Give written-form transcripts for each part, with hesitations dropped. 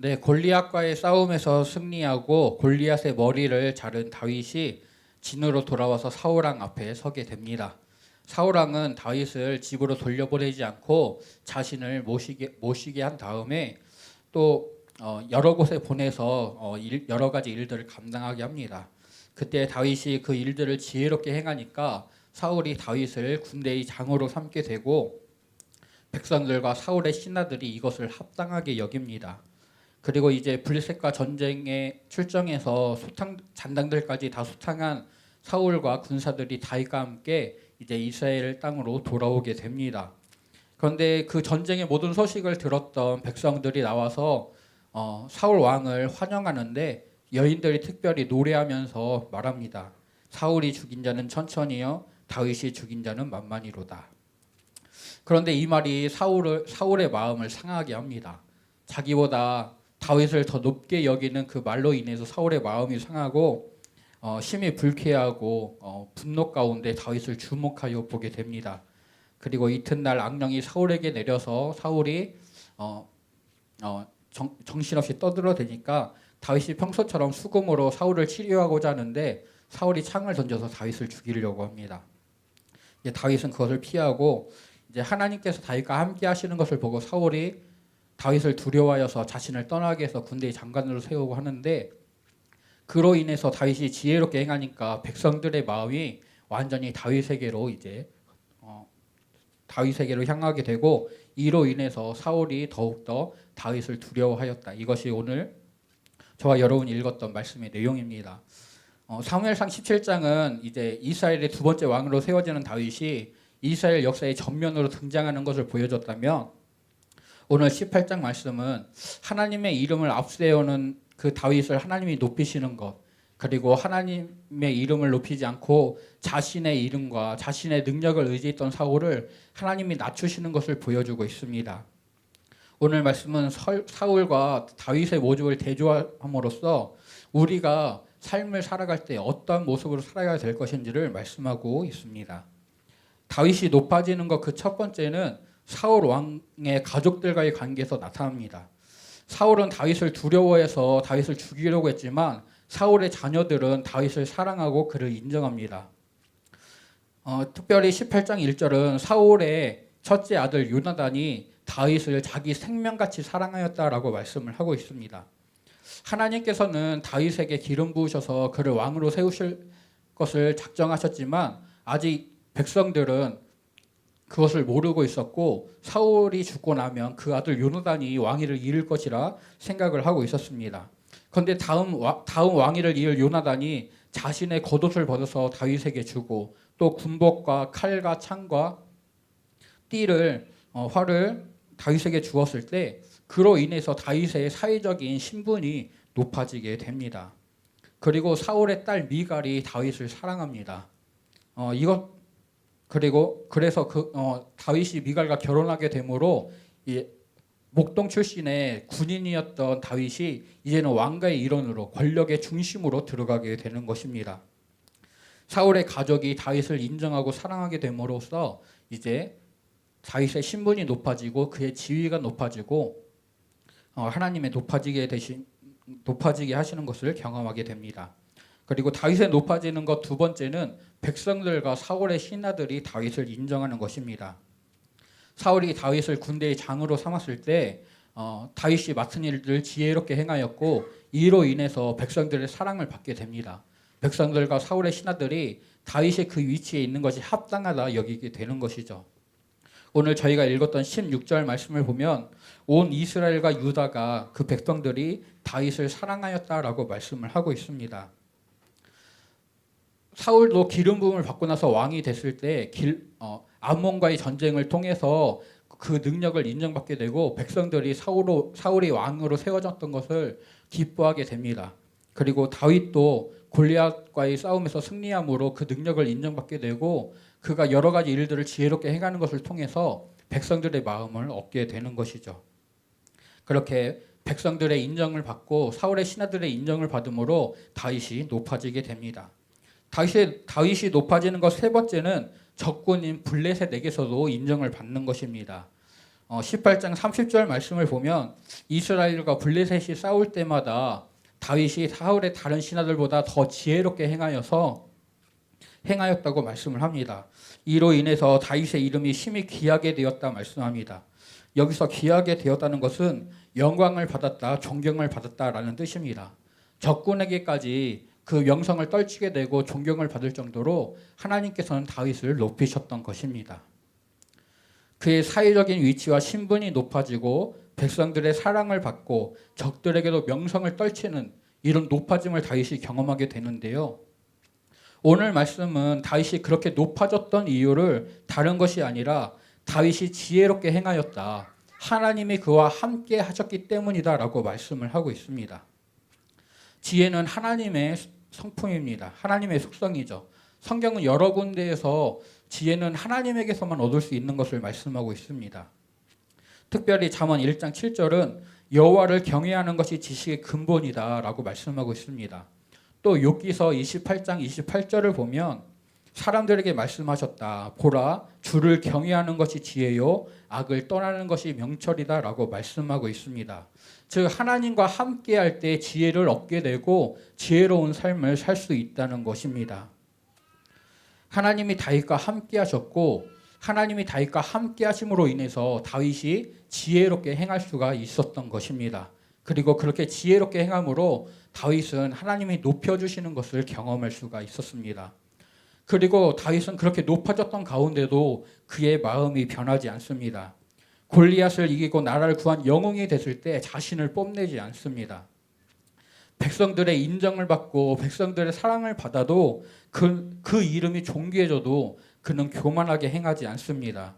네, 골리앗과의 싸움에서 승리하고 골리앗의 머리를 자른 다윗이 진으로 돌아와서 사울왕 앞에 서게 됩니다. 사울왕은 다윗을 집으로 돌려보내지 않고 자신을 모시게 한 다음에 또 여러 곳에 보내서 여러 가지 일들을 감당하게 합니다. 그때 다윗이 그 일들을 지혜롭게 행하니까 사울이 다윗을 군대의 장으로 삼게 되고 백성들과 사울의 신하들이 이것을 합당하게 여깁니다. 그리고 이제 블레셋과 전쟁에 출정해서 잔당들까지 다 소탕한 사울과 군사들이 다윗과 함께 이제 이스라엘 땅으로 돌아오게 됩니다. 그런데 그 전쟁의 모든 소식을 들었던 백성들이 나와서 사울 왕을 환영하는데 여인들이 특별히 노래하면서 말합니다. 사울이 죽인 자는 천천히요, 다윗이 죽인 자는 만만히로다. 그런데 이 말이 사울의 마음을 상하게 합니다. 자기보다 다윗을 더 높게 여기는 그 말로 인해서 사울의 마음이 상하고 심히 불쾌하고 분노 가운데 다윗을 주목하여 보게 됩니다. 그리고 이튿날 악령이 사울에게 내려서 사울이 정신없이 떠들어대니까 다윗이 평소처럼 수금으로 사울을 치료하고자 하는데 사울이 창을 던져서 다윗을 죽이려고 합니다. 이제 다윗은 그것을 피하고 이제 하나님께서 다윗과 함께 하시는 것을 보고 사울이 다윗을 두려워하여서 자신을 떠나게 해서 군대의 장관으로 세우고 하는데 그로 인해서 다윗이 지혜롭게 행하니까 백성들의 마음이 완전히 다윗에게로 향하게 되고 이로 인해서 사울이 더욱더 다윗을 두려워하였다. 이것이 오늘 저와 여러분이 읽었던 말씀의 내용입니다. 사무엘상 17장은 이제 이스라엘의 두 번째 왕으로 세워지는 다윗이 이스라엘 역사의 전면으로 등장하는 것을 보여줬다면 오늘 18장 말씀은 하나님의 이름을 앞세우는 그 다윗을 하나님이 높이시는 것, 그리고 하나님의 이름을 높이지 않고 자신의 이름과 자신의 능력을 의지했던 사울을 하나님이 낮추시는 것을 보여주고 있습니다. 오늘 말씀은 사울과 다윗의 모습을 대조함으로써 우리가 삶을 살아갈 때 어떤 모습으로 살아야 될 것인지를 말씀하고 있습니다. 다윗이 높아지는 것 그 첫 번째는 사울 왕의 가족들과의 관계에서 나타납니다. 사울은 다윗을 두려워해서 다윗을 죽이려고 했지만 사울의 자녀들은 다윗을 사랑하고 그를 인정합니다. 특별히 18장 1절은 사울의 첫째 아들 요나단이 다윗을 자기 생명같이 사랑하였다라고 말씀을 하고 있습니다. 하나님께서는 다윗에게 기름 부으셔서 그를 왕으로 세우실 것을 작정하셨지만 아직 백성들은 그것을 모르고 있었고 사울이 죽고 나면 그 아들 요나단이 왕위를 이을 것이라 생각을 하고 있었습니다. 그런데 다음 왕위를 이을 요나단이 자신의 겉옷을 벗어서 다윗에게 주고 또 군복과 칼과 창과 활을 다윗에게 주었을 때 그로 인해서 다윗의 사회적인 신분이 높아지게 됩니다. 그리고 사울의 딸 미갈이 다윗을 사랑합니다. 그래서 다윗이 미갈과 결혼하게 되므로 목동 출신의 군인이었던 다윗이 이제는 왕가의 일원으로 권력의 중심으로 들어가게 되는 것입니다. 사울의 가족이 다윗을 인정하고 사랑하게 됨으로써 이제 다윗의 신분이 높아지고 그의 지위가 높아지고 하나님의 높아지게 하시는 것을 경험하게 됩니다. 그리고 다윗의 높아지는 것 두 번째는 백성들과 사울의 신하들이 다윗을 인정하는 것입니다. 사울이 다윗을 군대의 장으로 삼았을 때 다윗이 맡은 일들을 지혜롭게 행하였고 이로 인해서 백성들의 사랑을 받게 됩니다. 백성들과 사울의 신하들이 다윗의 그 위치에 있는 것이 합당하다 여기게 되는 것이죠. 오늘 저희가 읽었던 16절 말씀을 보면 온 이스라엘과 유다가 그 백성들이 다윗을 사랑하였다라고 말씀을 하고 있습니다. 사울도 기름 부음을 받고 나서 왕이 됐을 때 암몬과의 전쟁을 통해서 그 능력을 인정받게 되고 백성들이 사울이 왕으로 세워졌던 것을 기뻐하게 됩니다. 그리고 다윗도 골리앗과의 싸움에서 승리함으로 그 능력을 인정받게 되고 그가 여러 가지 일들을 지혜롭게 행하는 것을 통해서 백성들의 마음을 얻게 되는 것이죠. 그렇게 백성들의 인정을 받고 사울의 신하들의 인정을 받음으로 다윗이 높아지게 됩니다. 다윗이 높아지는 것 세 번째는 적군인 블레셋에게서도 인정을 받는 것입니다. 18장 30절 말씀을 보면 이스라엘과 블레셋이 싸울 때마다 다윗이 사울의 다른 신하들보다 더 지혜롭게 행하였다고 말씀을 합니다. 이로 인해서 다윗의 이름이 심히 귀하게 되었다 말씀합니다. 여기서 귀하게 되었다는 것은 영광을 받았다, 존경을 받았다라는 뜻입니다. 적군에게까지 그 명성을 떨치게 되고 존경을 받을 정도로 하나님께서는 다윗을 높이셨던 것입니다. 그의 사회적인 위치와 신분이 높아지고 백성들의 사랑을 받고 적들에게도 명성을 떨치는 이런 높아짐을 다윗이 경험하게 되는데요. 오늘 말씀은 다윗이 그렇게 높아졌던 이유를 다른 것이 아니라 다윗이 지혜롭게 행하였다, 하나님이 그와 함께 하셨기 때문이다 라고 말씀을 하고 있습니다. 지혜는 하나님의 성품입니다. 하나님의 속성이죠. 성경은 여러 군데에서 지혜는 하나님에게서만 얻을 수 있는 것을 말씀하고 있습니다. 특별히 잠언 1장 7절은 여호와를 경외하는 것이 지식의 근본이다 라고 말씀하고 있습니다. 또 욥기서 28장 28절을 보면 사람들에게 말씀하셨다. 보라, 주를 경외하는 것이 지혜요, 악을 떠나는 것이 명철이다 라고 말씀하고 있습니다. 즉 하나님과 함께할 때 지혜를 얻게 되고 지혜로운 삶을 살 수 있다는 것입니다. 하나님이 다윗과 함께 하셨고 하나님이 다윗과 함께 하심으로 인해서 다윗이 지혜롭게 행할 수가 있었던 것입니다. 그리고 그렇게 지혜롭게 행함으로 다윗은 하나님이 높여주시는 것을 경험할 수가 있었습니다. 그리고 다윗은 그렇게 높아졌던 가운데도 그의 마음이 변하지 않습니다. 골리앗을 이기고 나라를 구한 영웅이 됐을 때 자신을 뽐내지 않습니다. 백성들의 인정을 받고 백성들의 사랑을 받아도 그 이름이 존귀해져도 그는 교만하게 행하지 않습니다.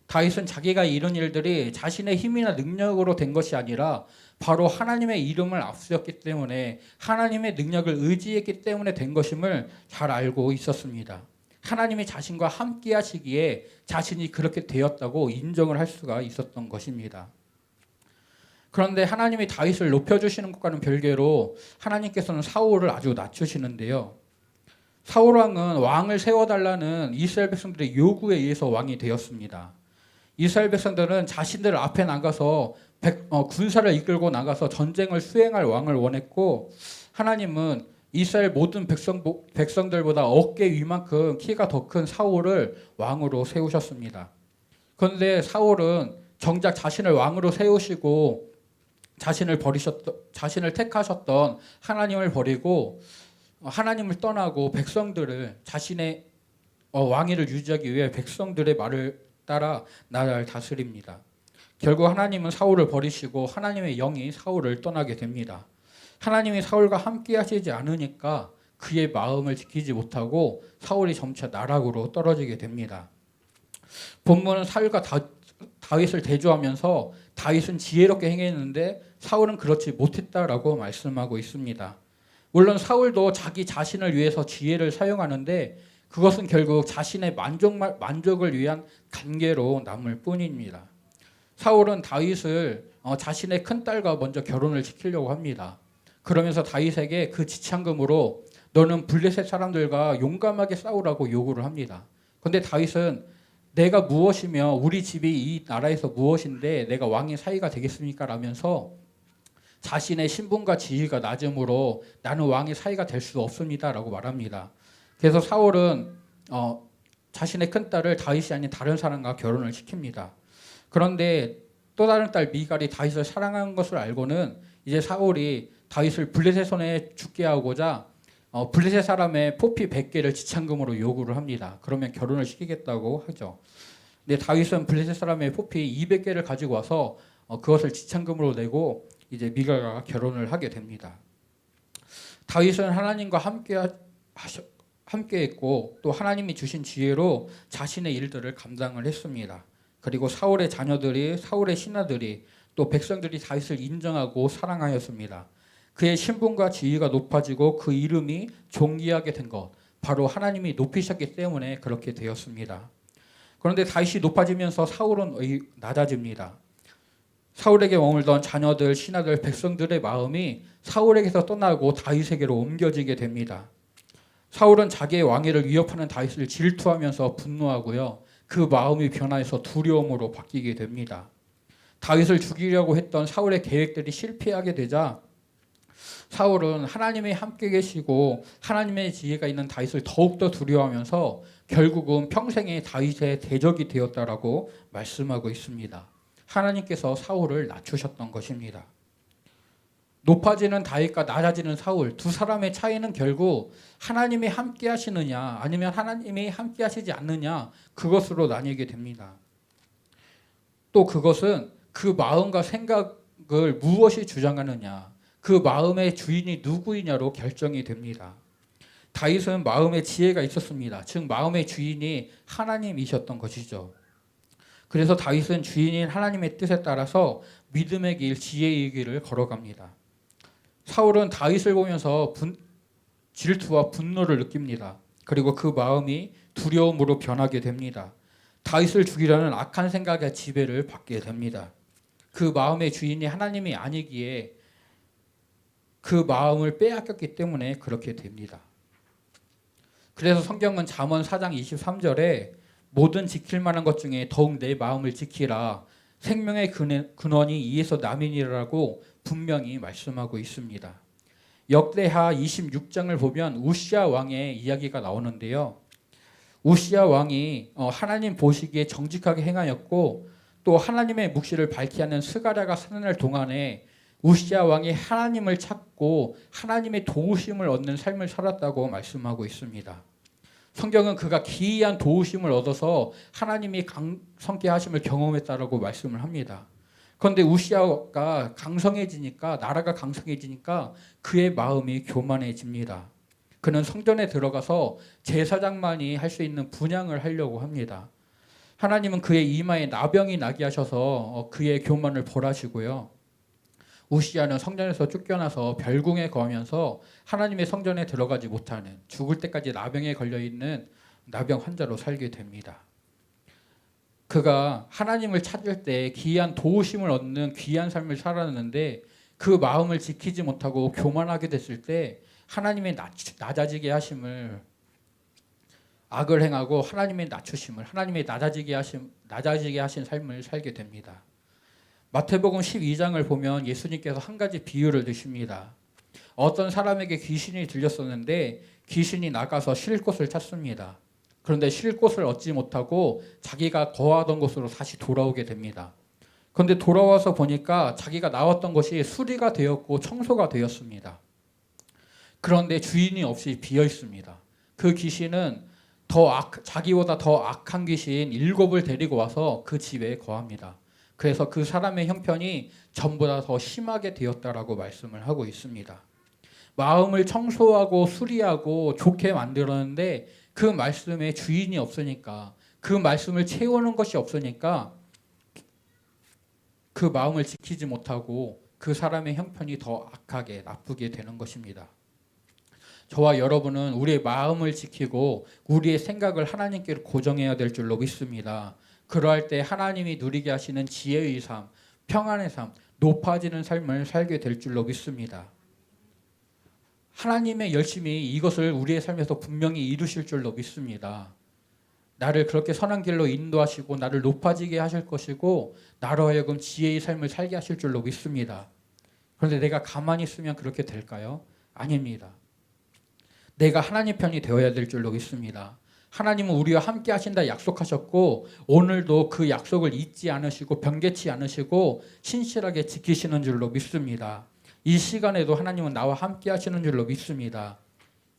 다윗은 자기가 이룬 일들이 자신의 힘이나 능력으로 된 것이 아니라 바로 하나님의 이름을 앞세웠기 때문에 하나님의 능력을 의지했기 때문에 된 것임을 잘 알고 있었습니다. 하나님이 자신과 함께 하시기에 자신이 그렇게 되었다고 인정을 할 수가 있었던 것입니다. 그런데 하나님이 다윗을 높여주시는 것과는 별개로 하나님께서는 사울을 아주 낮추시는데요. 사울 왕은 왕을 세워달라는 이스라엘 백성들의 요구에 의해서 왕이 되었습니다. 이스라엘 백성들은 자신들 앞에 나가서 군사를 이끌고 나가서 전쟁을 수행할 왕을 원했고, 하나님은 이스라엘 모든 백성들보다 어깨 위만큼 키가 더 큰 사울을 왕으로 세우셨습니다. 그런데 사울은 정작 자신을 왕으로 세우시고 자신을 택하셨던 하나님을 버리고 하나님을 떠나고 백성들을 자신의 왕위를 유지하기 위해 백성들의 말을 따라 나라를 다스립니다. 결국 하나님은 사울을 버리시고 하나님의 영이 사울을 떠나게 됩니다. 하나님이 사울과 함께 하시지 않으니까 그의 마음을 지키지 못하고 사울이 점차 나락으로 떨어지게 됩니다. 본문은 사울과 다윗을 대조하면서 다윗은 지혜롭게 행했는데 사울은 그렇지 못했다라고 말씀하고 있습니다. 물론 사울도 자기 자신을 위해서 지혜를 사용하는데 그것은 결국 자신의 만족을 위한 관계로 남을 뿐입니다. 사울은 다윗을 자신의 큰딸과 먼저 결혼을 시키려고 합니다. 그러면서 다윗에게 그 지참금으로 너는 블레셋 사람들과 용감하게 싸우라고 요구를 합니다. 그런데 다윗은 내가 무엇이며 우리 집이 이 나라에서 무엇인데 내가 왕의 사위가 되겠습니까? 라면서 자신의 신분과 지위가 낮음으로 나는 왕의 사위가 될 수 없습니다 라고 말합니다. 그래서 사울은 자신의 큰딸을 다윗이 아닌 다른 사람과 결혼을 시킵니다. 그런데 또 다른 딸 미갈이 다윗을 사랑하는 것을 알고는 이제 사울이 다윗을 블레셋 손에 죽게 하고자 블레셋 사람의 포피 100개를 지참금으로 요구를 합니다. 그러면 결혼을 시키겠다고 하죠. 근데 다윗은 블레셋 사람의 포피 200개를 가지고 와서 그것을 지참금으로 내고 이제 미갈과 결혼을 하게 됩니다. 다윗은 하나님과 함께했고 또 하나님이 주신 지혜로 자신의 일들을 감당을 했습니다. 그리고 사울의 자녀들이, 사울의 신하들이, 또 백성들이 다윗을 인정하고 사랑하였습니다. 그의 신분과 지위가 높아지고 그 이름이 존귀하게 된 것, 바로 하나님이 높이셨기 때문에 그렇게 되었습니다. 그런데 다윗이 높아지면서 사울은 낮아집니다. 사울에게 머물던 자녀들, 신하들, 백성들의 마음이 사울에게서 떠나고 다윗에게로 옮겨지게 됩니다. 사울은 자기의 왕위를 위협하는 다윗을 질투하면서 분노하고요. 그 마음이 변화해서 두려움으로 바뀌게 됩니다. 다윗을 죽이려고 했던 사울의 계획들이 실패하게 되자 사울은 하나님이 함께 계시고 하나님의 지혜가 있는 다윗을 더욱더 두려워하면서 결국은 평생의 다윗의 대적이 되었다라고 말씀하고 있습니다. 하나님께서 사울을 낮추셨던 것입니다. 높아지는 다윗과 낮아지는 사울, 두 사람의 차이는 결국 하나님이 함께 하시느냐 아니면 하나님이 함께 하시지 않느냐, 그것으로 나뉘게 됩니다. 또 그것은 그 마음과 생각을 무엇이 주장하느냐, 그 마음의 주인이 누구이냐로 결정이 됩니다. 다윗은 마음의 지혜가 있었습니다. 즉 마음의 주인이 하나님이셨던 것이죠. 그래서 다윗은 주인인 하나님의 뜻에 따라서 믿음의 길, 지혜의 길을 걸어갑니다. 사울은 다윗을 보면서 질투와 분노를 느낍니다. 그리고 그 마음이 두려움으로 변하게 됩니다. 다윗을 죽이려는 악한 생각의 지배를 받게 됩니다. 그 마음의 주인이 하나님이 아니기에 그 마음을 빼앗겼기 때문에 그렇게 됩니다. 그래서 성경은 잠언 4장 23절에 모든 지킬 만한 것 중에 더욱 내 마음을 지키라, 생명의 근원이 이에서 남이니라고 분명히 말씀하고 있습니다. 역대하 26장을 보면 우시아 왕의 이야기가 나오는데요. 우시아 왕이 하나님 보시기에 정직하게 행하였고 또 하나님의 묵시를 밝히 하는 스가랴가 사는 동안에 우시아 왕이 하나님을 찾고 하나님의 도우심을 얻는 삶을 살았다고 말씀하고 있습니다. 성경은 그가 기이한 도우심을 얻어서 하나님이 강성케 하심을 경험했다라고 말씀을 합니다. 그런데 우시아가 강성해지니까, 나라가 강성해지니까 그의 마음이 교만해집니다. 그는 성전에 들어가서 제사장만이 할 수 있는 분향을 하려고 합니다. 하나님은 그의 이마에 나병이 나게 하셔서 그의 교만을 벌하시고요. 우시아는 성전에서 쫓겨나서 별궁에 거하면서 하나님의 성전에 들어가지 못하는, 죽을 때까지 나병에 걸려있는 나병 환자로 살게 됩니다. 그가 하나님을 찾을 때 기이한 도우심을 얻는 귀한 삶을 살았는데 그 마음을 지키지 못하고 교만하게 됐을 때 하나님의 낮아지게 하심을, 악을 행하고 하나님의 낮추심을, 하나님의 낮아지게 하신 삶을 살게 됩니다. 마태복음 12장을 보면 예수님께서 한 가지 비유를 드십니다. 어떤 사람에게 귀신이 들렸었는데 귀신이 나가서 쉴 곳을 찾습니다. 그런데 쉴 곳을 얻지 못하고 자기가 거하던 곳으로 다시 돌아오게 됩니다. 그런데 돌아와서 보니까 자기가 나왔던 곳이 수리가 되었고 청소가 되었습니다. 그런데 주인이 없이 비어 있습니다. 그 귀신은 자기보다 더 악한 귀신 7을 데리고 와서 그 집에 거합니다. 그래서 그 사람의 형편이 전보다 더 심하게 되었다라고 말씀을 하고 있습니다. 마음을 청소하고 수리하고 좋게 만들었는데 그 말씀에 주인이 없으니까, 그 말씀을 채우는 것이 없으니까 그 마음을 지키지 못하고 그 사람의 형편이 더 악하게, 나쁘게 되는 것입니다. 저와 여러분은 우리의 마음을 지키고 우리의 생각을 하나님께 고정해야 될 줄로 믿습니다. 그러할 때 하나님이 누리게 하시는 지혜의 삶, 평안의 삶, 높아지는 삶을 살게 될 줄로 믿습니다. 하나님의 열심히 이것을 우리의 삶에서 분명히 이루실 줄로 믿습니다. 나를 그렇게 선한 길로 인도하시고 나를 높아지게 하실 것이고 나로 하여금 지혜의 삶을 살게 하실 줄로 믿습니다. 그런데 내가 가만히 있으면 그렇게 될까요? 아닙니다. 내가 하나님 편이 되어야 될 줄로 믿습니다. 하나님은 우리와 함께 하신다 약속하셨고 오늘도 그 약속을 잊지 않으시고 변개치 않으시고 신실하게 지키시는 줄로 믿습니다. 이 시간에도 하나님은 나와 함께 하시는 줄로 믿습니다.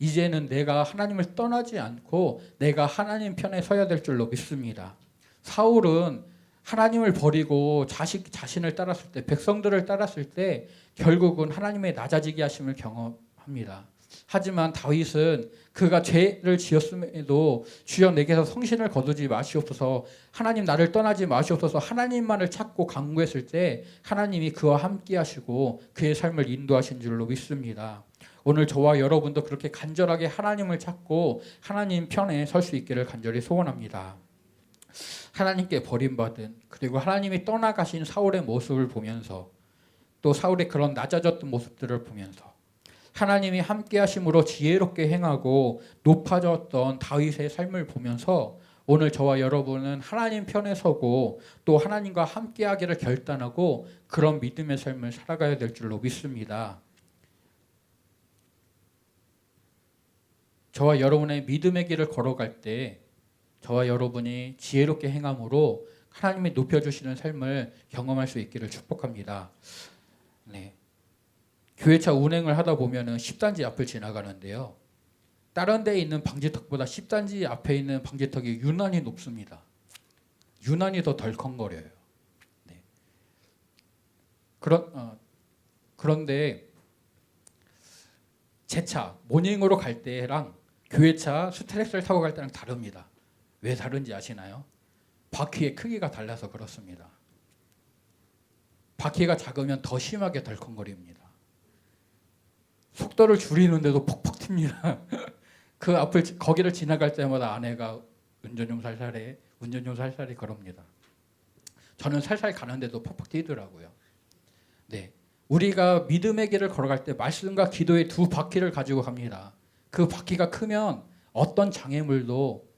이제는 내가 하나님을 떠나지 않고 내가 하나님 편에 서야 될 줄로 믿습니다. 사울은 하나님을 버리고 자신을 따랐을 때, 백성들을 따랐을 때 결국은 하나님의 낮아지게 하심을 경험합니다. 하지만 다윗은 그가 죄를 지었음에도 주여 내게서 성신을 거두지 마시옵소서, 하나님 나를 떠나지 마시옵소서 하나님만을 찾고 간구했을 때 하나님이 그와 함께 하시고 그의 삶을 인도하신 줄로 믿습니다. 오늘 저와 여러분도 그렇게 간절하게 하나님을 찾고 하나님 편에 설 수 있기를 간절히 소원합니다. 하나님께 버림받은, 그리고 하나님이 떠나가신 사울의 모습을 보면서, 또 사울의 그런 낮아졌던 모습들을 보면서 하나님이 함께 하심으로 지혜롭게 행하고 높아졌던 다윗의 삶을 보면서 오늘 저와 여러분은 하나님 편에 서고 또 하나님과 함께하기를 결단하고 그런 믿음의 삶을 살아가야 될 줄로 믿습니다. 저와 여러분의 믿음의 길을 걸어갈 때 저와 여러분이 지혜롭게 행함으로 하나님이 높여주시는 삶을 경험할 수 있기를 축복합니다. 네. 교회차 운행을 하다 보면은 10단지 앞을 지나가는데요. 다른 데에 있는 방지턱보다 10단지 앞에 있는 방지턱이 유난히 높습니다. 유난히 더 덜컹거려요. 네. 그런데 제 차 모닝으로 갈 때랑 교회차 스트렉스를 타고 갈 때랑 다릅니다. 왜 다른지 아시나요? 바퀴의 크기가 달라서 그렇습니다. 바퀴가 작으면 더 심하게 덜컹거립니다. 속도를 줄이는데도 퍽퍽 튑니다. 그 앞을 거기를 지나갈 때마다 아내가 운전 좀 살살해 그럽니다. 저는 살살 가는데도 퍽퍽 뛰더라고요. 네, 우리가 믿음의 길을 걸어갈 때 말씀과 기도의 두 바퀴를 가지고 갑니다. 그 바퀴가 크면 어떤 장애물도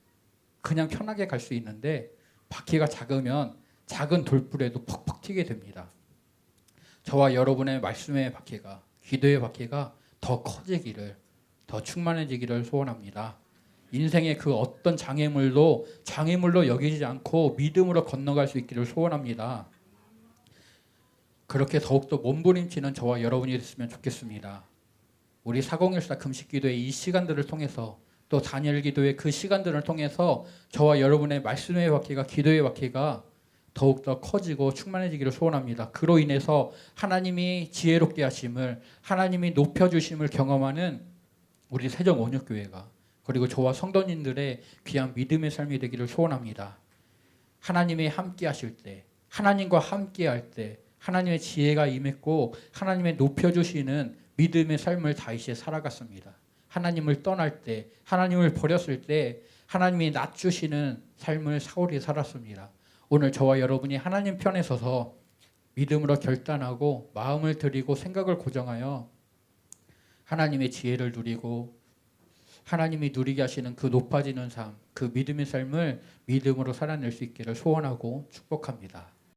그냥 편하게 갈 수 있는데 바퀴가 작으면 작은 돌불에도 퍽퍽 튀게 됩니다. 저와 여러분의 말씀의 바퀴가, 기도의 바퀴가 더 커지기를, 더 충만해지기를 소원합니다. 인생의 그 어떤 장애물도 장애물로 여기지 않고 믿음으로 건너갈 수 있기를 소원합니다. 그렇게 더욱더 몸부림치는 저와 여러분이 됐으면 좋겠습니다. 우리 4014 금식기도의 이 시간들을 통해서 또 다니엘 기도의 그 시간들을 통해서 저와 여러분의 말씀의 바퀴가, 기도의 바퀴가 더욱더 커지고 충만해지기를 소원합니다. 그로 인해서 하나님이 지혜롭게 하심을, 하나님이 높여주심을 경험하는 우리 세종 온유교회가, 그리고 저와 성도님들의 귀한 믿음의 삶이 되기를 소원합니다. 하나님이 함께 하실 때, 하나님과 함께 할 때 하나님의 지혜가 임했고 하나님의 높여주시는 믿음의 삶을 다윗이 살아갔습니다. 하나님을 떠날 때, 하나님을 버렸을 때 하나님이 낮추시는 삶을 사울이 살았습니다. 오늘 저와 여러분이 하나님 편에 서서 믿음으로 결단하고 마음을 들이고 생각을 고정하여 하나님의 지혜를 누리고 하나님이 누리게 하시는 그 높아지는 삶, 그 믿음의 삶을 믿음으로 살아낼 수 있기를 소원하고 축복합니다.